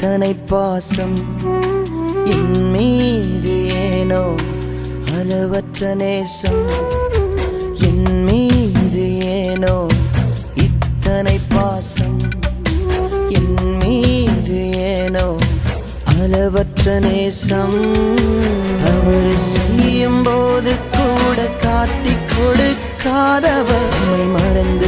இத்தனை பாசம் என் மீது ஏனோ அளவற்ற நேசம் என் மீது ஏனோ இத்தனை பாசம் என் மீது ஏனோ அளவற்ற நேசம் அவர் செய்யும் போது கூட காட்டிக் கொடுக்காதவர் மறந்து